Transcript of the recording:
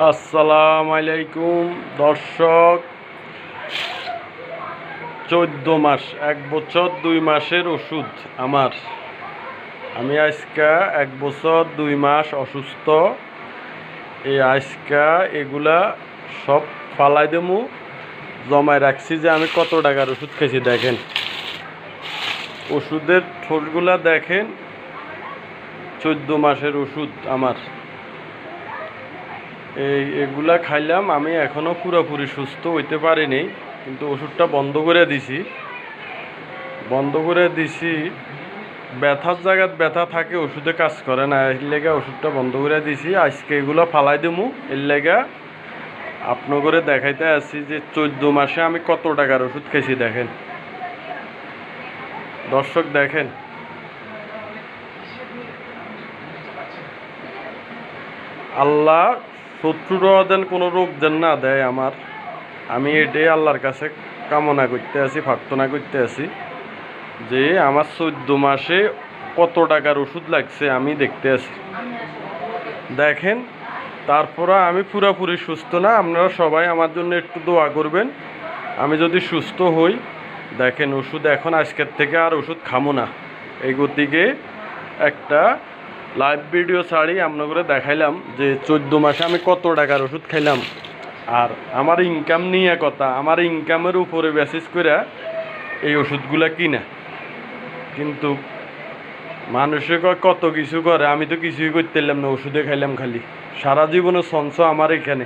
আসসালামু আলাইকুম দর্শক। 14 মাস 1 বছর 2 মাসের ওষুধ আমার। আমি আজকা 1 বছর 2 মাস অসুস্থ। এই আজকা এগুলা সব ফালাই দেবো, জমায় রাখছি যে আমি কত টাকার ওষুধ খেয়েছি। দেখেন ওষুধের ঠোঁটগুলা দেখেন, 14 মাসের ওষুধ আমার। এগুলা খাইলাম, আমি এখনও পুরোপুরি সুস্থ হইতে পারিনি, কিন্তু ওষুধটা বন্ধ করে দিছি। ব্যথার জায়গায় ব্যথা থাকে, ওষুধে কাজ করে না, এর লেগে ওষুধটা বন্ধ করে দিছি। আজকে এগুলো ফালাই দেবো, এর লেগে আপনার দেখাইতে আসছি যে 14 মাসে আমি কত টাকার ওষুধ খেয়েছি। দেখেন দর্শক, দেখেন আল্লাহ শত্রুরা দেন, কোনো রোগ যেন না দেয় আমার। আমি এটাই আল্লাহর কাছে কামনা করতে আছি, প্রার্থনা করতে আছি যে আমার 14 মাসে কত টাকার ওষুধ লাগছে আমি দেখতে আছি। দেখেন, তারপরে আমি পুরোপুরি সুস্থ না। আপনারা সবাই আমার জন্য একটু দোয়া করবেন, আমি যদি সুস্থ হই। দেখেন ওষুধ এখন আজকের থেকে আর ওষুধ খামো না। এই গতিকে একটা লাইভ ভিডিও ছাড়ি আপনাদের দেখাইলাম যে 14 মাসে আমি কত টাকার ওষুধ খাইলাম। আর আমার ইনকাম নিয়ে কথা, আমার ইনকামের উপরে বেসিস করে এই ওষুধগুলা কিনা। কিন্তু মানুষে কত কিছু করে, আমি তো কিছুই করতে পারলাম না, ওষুধে খাইলাম খালি। সারা জীবনে সঞ্চয় আমার এখানে।